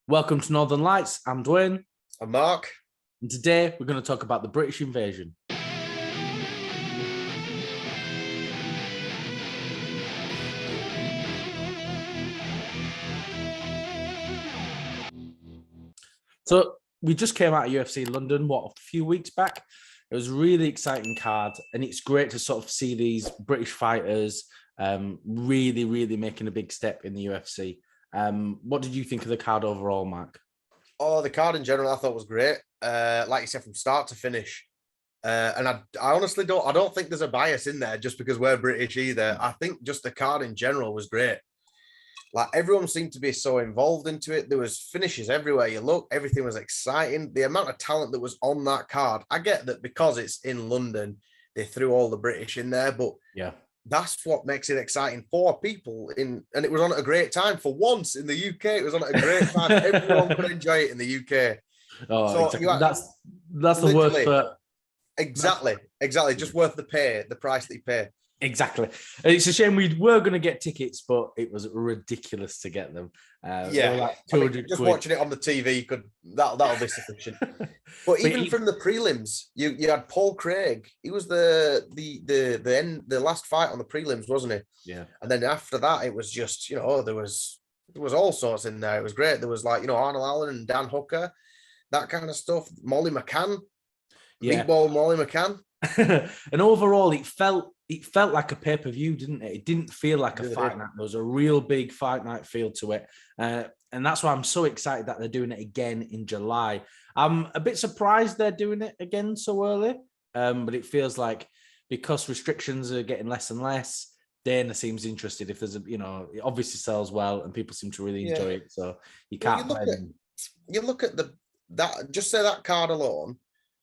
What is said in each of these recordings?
Welcome to Northern Lights. I'm Dwain. I'm Mark. And today we're going to talk about the British invasion. So we just came out of UFC London, a few weeks back. It was a really exciting card, and it's great to sort of see these British fighters really making a big step in the UFC. What did you think of the card overall, Mark? Oh, the card in general I thought was great. Like you said, from start to finish. And I honestly don't think there's a bias in there just because we're British either. I think just the card in general was great. Like everyone seemed to be so involved into it. There was finishes everywhere you look. Everything was exciting. The amount of talent that was on that card. I get that because it's in London, they threw all the British in there, but yeah, that's what makes it exciting for people and it was on at a great time. For once in the UK, it was on at a great time. Everyone could enjoy it in the UK. Oh, so exactly. That's the worst for exactly. Just worth the price that you pay. Exactly. It's a shame we were going to get tickets, but it was ridiculous to get them. Like just watching it on the TV that'll be sufficient. But even from the prelims, you had Paul Craig. He was the last fight on the prelims, wasn't he? Yeah. And then after that, it was just there was all sorts in there. It was great. There was Arnold Allen and Dan Hooker, that kind of stuff. Molly McCann, Meatball Molly McCann. And overall, it felt like a pay-per-view, didn't it? It didn't feel like a fight night. There was a real big fight night feel to it. And that's why I'm so excited that they're doing it again in July. I'm a bit surprised they're doing it again so early. But it feels like because restrictions are getting less and less, Dana seems interested. If there's it obviously sells well and people seem to really enjoy it. So you can't you look at that card alone.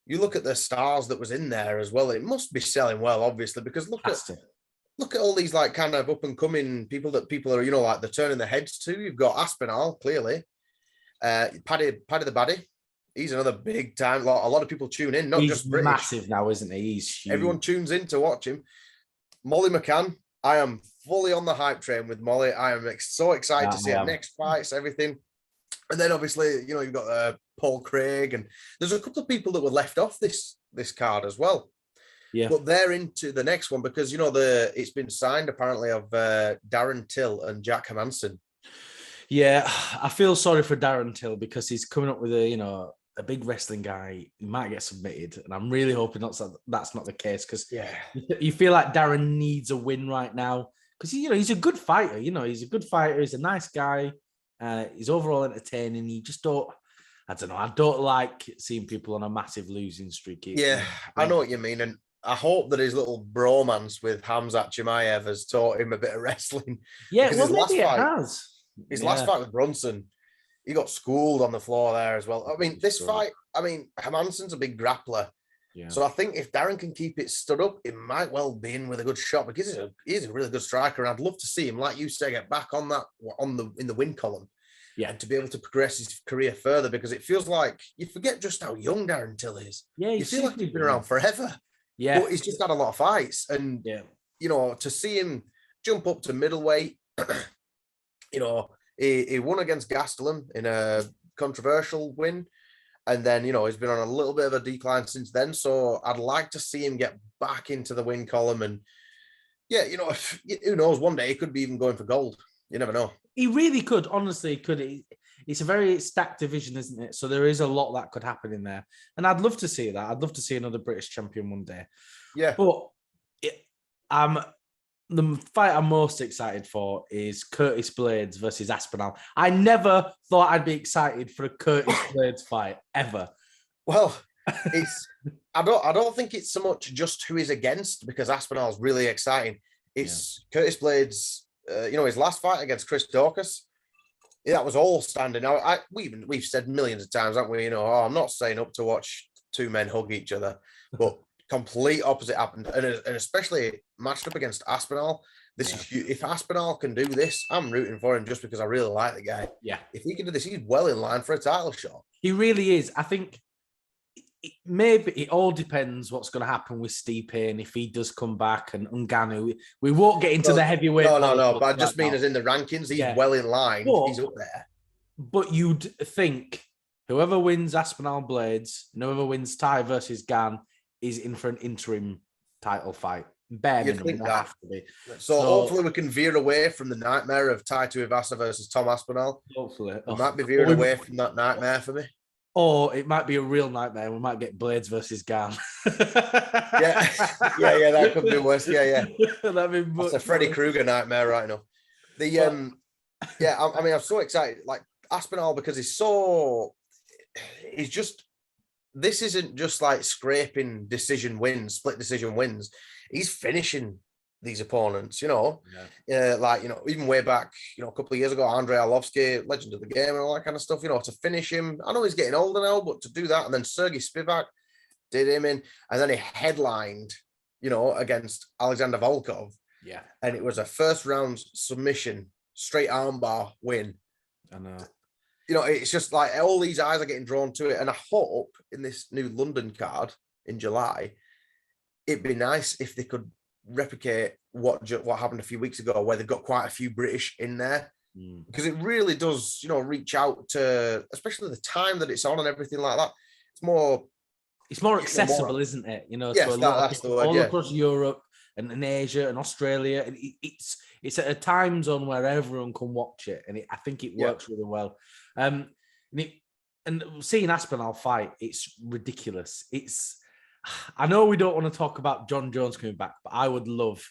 You look at the stars that was in there as well. It must be selling well, obviously, because look at all these kind of up and coming people that people are they're turning their heads to. You've got Aspinall, clearly, Paddy the Baddy. He's another big time. A lot of people tune in. He's just British. Massive now, isn't he? He's huge. Everyone tunes in to watch him. Molly McCann. I am fully on the hype train with Molly. I am so excited to see her next fights, everything. And then obviously, you've got Paul Craig, and there's a couple of people that were left off this card as well. Yeah, but they're into the next one because it's been signed apparently of Darren Till and Jack Hansen. Yeah, I feel sorry for Darren Till because he's coming up with a big wrestling guy. He might get submitted, and I'm really hoping that's not the case because you feel like Darren needs a win right now because he's a good fighter. He's a good fighter. He's a nice guy. He's overall entertaining. You just don't. I don't know. I don't like seeing people on a massive losing streak. I know what you mean, and I hope that his little bromance with Hamzat Chimaev has taught him a bit of wrestling. Yeah, well, maybe it has. His last fight with Brunson, he got schooled on the floor there as well. I mean, fight, Hansen's a big grappler. Yeah. So I think if Darren can keep it stood up, it might well be in with a good shot because he's a really good striker, and I'd love to see him, like you say, get back on in the win column. Yeah, and to be able to progress his career further because it feels like you forget just how young Darren Till is. Yeah, you feel like he's been around forever. Yeah, but he's just had a lot of fights, and to see him jump up to middleweight, he won against Gastelum in a controversial win. And then, he's been on a little bit of a decline since then. So I'd like to see him get back into the win column. And who knows, one day he could be even going for gold. You never know. He really could, honestly, could. It's a very stacked division, isn't it? So there is a lot that could happen in there. And I'd love to see that. I'd love to see another British champion one day. Yeah. But the fight I'm most excited for is Curtis Blades versus Aspinall. I never thought I'd be excited for a Curtis Blades fight ever. Well, I don't think it's so much just who he's against because Aspinall's really exciting. It's Curtis Blades, his last fight against Chris Daukaus. Yeah, that was all standing out. We've said millions of times, haven't we? I'm not staying up to watch two men hug each other, but complete opposite happened, and especially matched up against Aspinall. This is huge. If Aspinall can do this, I'm rooting for him just because I really like the guy. Yeah, if he can do this, he's well in line for a title shot. He really is. I think maybe it all depends what's going to happen with Stipe and if he does come back and Ngannou. We won't get into the heavyweight. No. But I just mean as in the rankings, he's well in line. But he's up there. But you'd think whoever wins Aspinall Blades and whoever wins Ty versus Gan is in for an interim title fight. Bare You'd minimum, think they that. have to be. So hopefully we can veer away from the nightmare of Tai Tuivasa versus Tom Aspinall. Hopefully. We might be veering away from that nightmare for me. Or it might be a real nightmare. We might get Blades versus Gan. Yeah, that could be worse. Yeah. That'd be That's a Freddy Krueger nightmare right now. I'm so excited. Like Aspinall, because he's just, this isn't just like scraping decision wins, split decision wins. He's finishing these opponents, even way back, a couple of years ago, Andrei Arlovsky, legend of the game and all that kind of stuff, to finish him. I know he's getting older now, but to do that, and then Sergey Spivak did him in, and then he headlined, against Alexander Volkov. Yeah. And it was a first round submission, straight armbar win. I know. It's just like all these eyes are getting drawn to it. And I hope in this new London card in July, it'd be nice if they could replicate what happened a few weeks ago, where they've got quite a few British in there. Because it really does, reach out to, especially the time that it's on and everything like that. It's more accessible, isn't it? Yes, that's the word, all across Europe and in Asia and Australia. And it's at a time zone where everyone can watch it. And I think it works really well. And seeing Aspinall fight, it's ridiculous. I know we don't want to talk about John Jones coming back, but I would love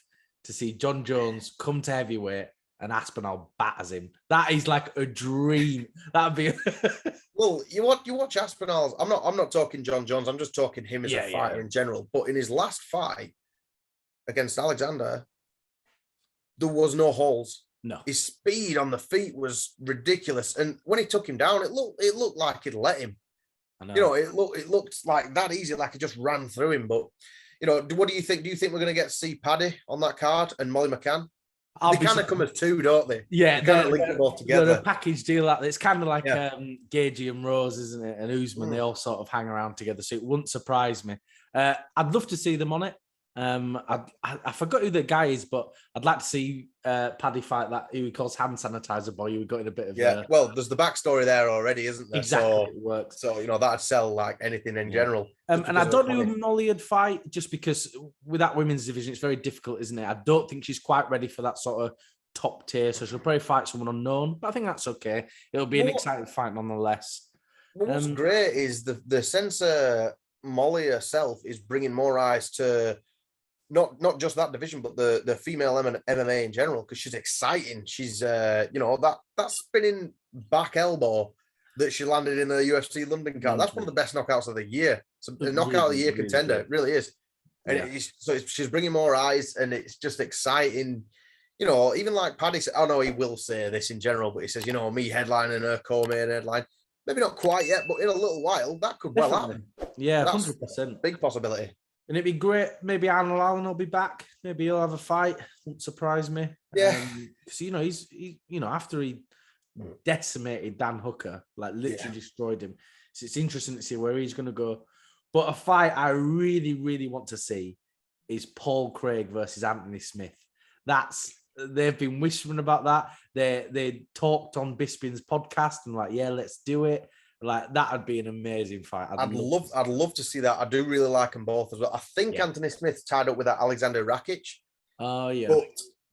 to see John Jones come to heavyweight and Aspinall batters him. That is like a dream. That'd be. Well, you watch Aspinall's. I'm not talking John Jones. I'm just talking him as a fighter in general. But in his last fight against Alexander, there was no holes. No, his speed on the feet was ridiculous, and when he took him down, it looked like he'd let him. I know. It looked like that easy, like it just ran through him. But what do you think? Do you think we're going to get to see Paddy on that card and Molly McCann? They kind of come as two, don't they? Yeah, they kind of link them both together. They're a package deal. It's kind of like Gagey and Rose, isn't it? And Usman, they all sort of hang around together. So it wouldn't surprise me. I'd love to see them on it. I forgot who the guy is, but I'd like to see Paddy fight that who he calls hand sanitizer boy. We got in a bit of well, there's the backstory there already, isn't there? Exactly, so, it works. So that'd sell like anything in general. And I don't know who Molly would fight, just because with that women's division, it's very difficult, isn't it? I don't think she's quite ready for that sort of top tier, so she'll probably fight someone unknown. But I think that's okay. It'll be an exciting fight nonetheless. What's great is the censor Molly herself is bringing more eyes to. Not just that division, but the female MMA in general, because she's exciting. She's that spinning back elbow that she landed in the UFC London card. That's one of the best knockouts of the year. It's a knockout of the year contender. It really is. And she's bringing more eyes, and it's just exciting. Even like Paddy said, I know he will say this in general, but he says, me headlining her co-main headline. Maybe not quite yet, but in a little while, that could well happen. Yeah, 100%. Big possibility. And it'd be great. Maybe Arnold Allen will be back. Maybe he'll have a fight. Won't surprise me. Yeah. Because, he's after he decimated Dan Hooker, like literally destroyed him. So it's interesting to see where he's going to go. But a fight I really, really want to see is Paul Craig versus Anthony Smith. They've been whispering about that. They talked on Bisping's podcast and let's do it. Like that would be an amazing fight. I'd love to see that. I do really like them both as well. I think Anthony Smith's tied up with that Alexander Rakic. Oh yeah.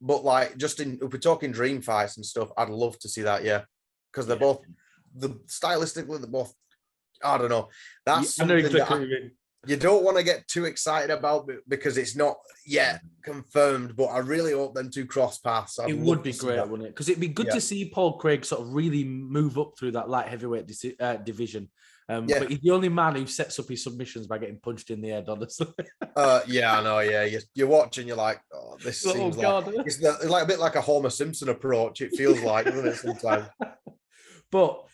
But like if we're talking dream fights and stuff, I'd love to see that. Yeah, because they're both stylistically they're both. I don't know. That's something that you don't want to get too excited about because it's not yet confirmed. But I really hope them two cross paths. It would be great, wouldn't it? Because it'd be good to see Paul Craig sort of really move up through that light heavyweight division. But he's the only man who sets up his submissions by getting punched in the head, honestly. I know. Yeah, you watch and you're like, oh, this seems like it's like a bit like a Homer Simpson approach. It feels like, doesn't it? Sometimes. But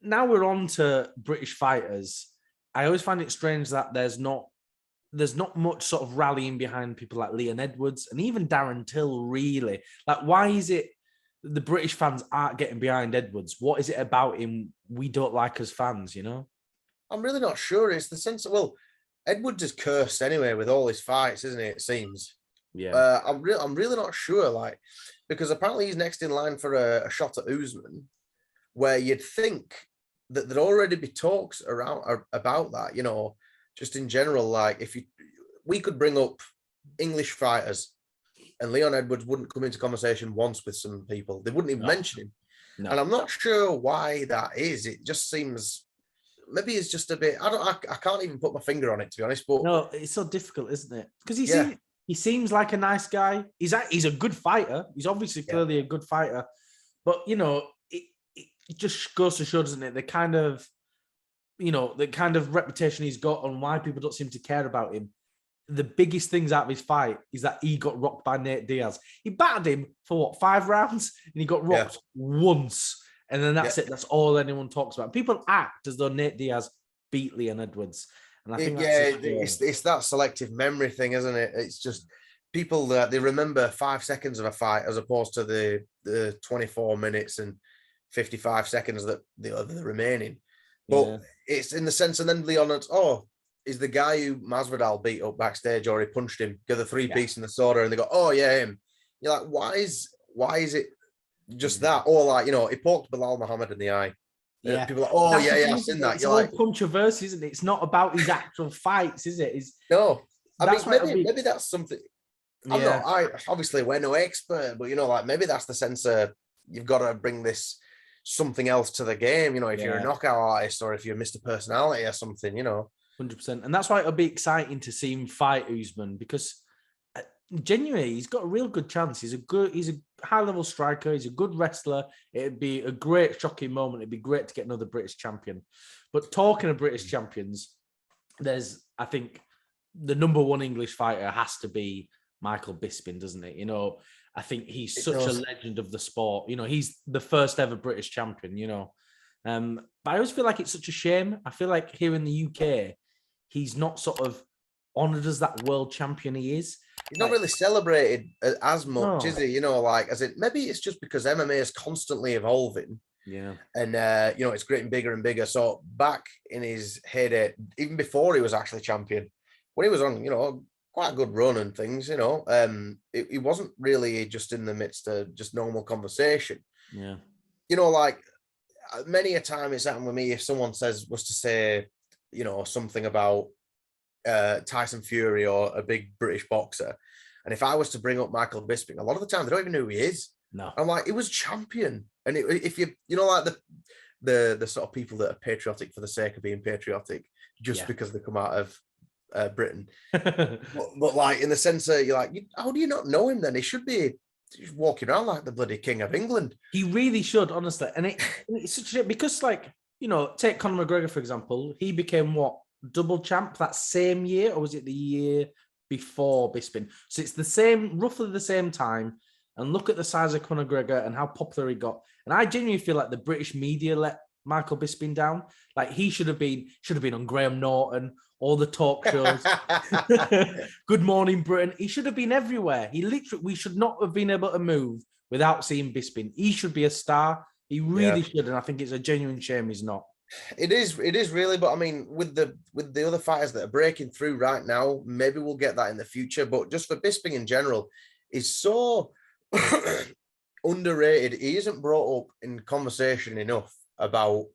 now we're on to British fighters. I always find it strange that there's not much sort of rallying behind people like Leon Edwards and even Darren Till, really. Like, why is it the British fans aren't getting behind Edwards? What is it about him we don't like as fans, I'm really not sure. It's the sense of, Edwards is cursed anyway with all his fights, isn't it? It seems. Yeah. I'm really not sure, because apparently he's next in line for a shot at Usman. where you'd think that there'd already be talks around about that, just in general. Like we could bring up English fighters and Leon Edwards wouldn't come into conversation once with some people. They wouldn't even mention him. No. And I'm not sure why that is. It just seems, maybe it's just a bit, I can't even put my finger on it, to be honest. But no, it's so difficult, isn't it? Because he seems like a nice guy. He's a good fighter. He's obviously clearly a good fighter. But, it just goes to show, doesn't it? The kind of reputation he's got and why people don't seem to care about him. The biggest things out of his fight is that he got rocked by Nate Diaz. He battered him for 5 rounds and he got rocked once. And then that's it. That's all anyone talks about. People act as though Nate Diaz beat Leon Edwards. And I think it's that selective memory thing, isn't it? It's just people that they remember 5 seconds of a fight as opposed to the 24 minutes and 55 seconds that the remaining. But it's in the sense, and then Leon, is the guy who Masvidal beat up backstage, or he punched him, get the 3-piece in the soda, and they go, oh yeah, him. You're like, why is it just that? Or like, he poked Bilal Muhammad in the eye. Yeah. People are like, oh I've seen that. It's all controversy, isn't it? It's not about his actual fights, is it? No. I mean, maybe that's something. Obviously we're no expert, but maybe that's the sense of you've got to bring this something else to the game, if you're a knockout artist or if you're Mr. Personality or something, 100%. And that's why it'll be exciting to see him fight Usman, because genuinely he's got a real good chance. He's a high-level striker. He's a good wrestler. It'd be a great shocking moment. It'd be great to get another British champion. But talking of British champions, I think the number one English fighter has to be Michael Bisping, doesn't it? I think he's such a legend of the sport. He's the first ever British champion, But I always feel like it's such a shame. I feel like here in the UK, he's not sort of honoured as that world champion he is. He's not really celebrated as much, is he? Maybe it's just because MMA is constantly evolving. Yeah. And, it's getting bigger and bigger. So back in his heyday, even before he was actually champion, when he was on, quite a good run and things, he wasn't really just in the midst of just normal conversation. Yeah. Many a time it's happened with me if someone was to say, something about Tyson Fury or a big British boxer. And if I was to bring up Michael Bisping, a lot of the time they don't even know who he is. No. I'm like, he was champion. And if you, like the sort of people that are patriotic for the sake of being patriotic, just because they come out of Britain. but like in the sense that you're like, how do you not know him then? He should be walking around like the bloody King of England. He really should, honestly. And it's such a, because take Conor McGregor, for example. He became double champ that same year, or was it the year before Bisping? So it's roughly the same time. And look at the size of Conor McGregor and how popular he got. And I genuinely feel like the British media let Michael Bisping down. Like he should have been on Graham Norton, all the talk shows. Good Morning Britain. He should have been everywhere. We should not have been able to move without seeing Bisping. He should be a star. He really should. And I think it's a genuine shame he's not. It is really, but I mean, with the other fighters that are breaking through right now, maybe we'll get that in the future. But just for Bisping in general, he's so underrated. He isn't brought up in conversation enough about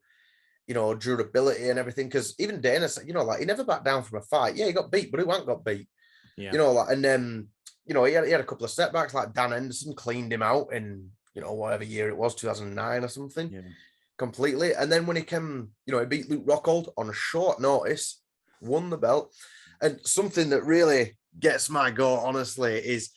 durability and everything, because even Dana said, he never backed down from a fight. Yeah, he got beat, but he wasn't got beat. Yeah. And then he had a couple of setbacks, like Dan Henderson cleaned him out in whatever year it was, 2009 or something. Yeah. Completely. And then when he came, he beat Luke Rockhold on a short notice, won the belt. And something that really gets my goat, honestly, is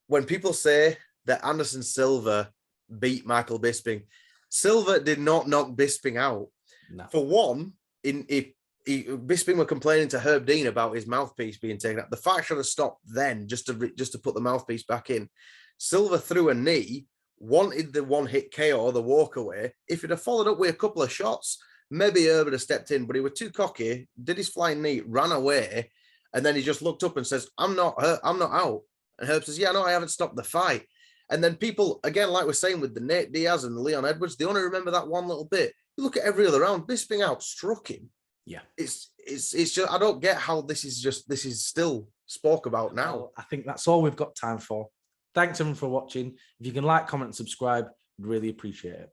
when people say that Anderson Silva beat Michael Bisping. Silva did not knock Bisping out. No. For one, Bisping were complaining to Herb Dean about his mouthpiece being taken out. The fight should have stopped then, just to put the mouthpiece back in. Silva threw a knee, wanted the one-hit KO, the walk away. If he'd have followed up with a couple of shots, maybe Herb would have stepped in, but he was too cocky, did his flying knee, ran away, and then he just looked up and says, I'm not out. And Herb says, yeah, no, I haven't stopped the fight. And then people, again, like we're saying with the Nate Diaz and the Leon Edwards, they only remember that one little bit. You look at every other round, Bisping outstruck him. Yeah. It's just, I don't get how this is still spoke about now. Well, I think that's all we've got time for. Thanks everyone for watching. If you can like, comment, and subscribe, we'd really appreciate it.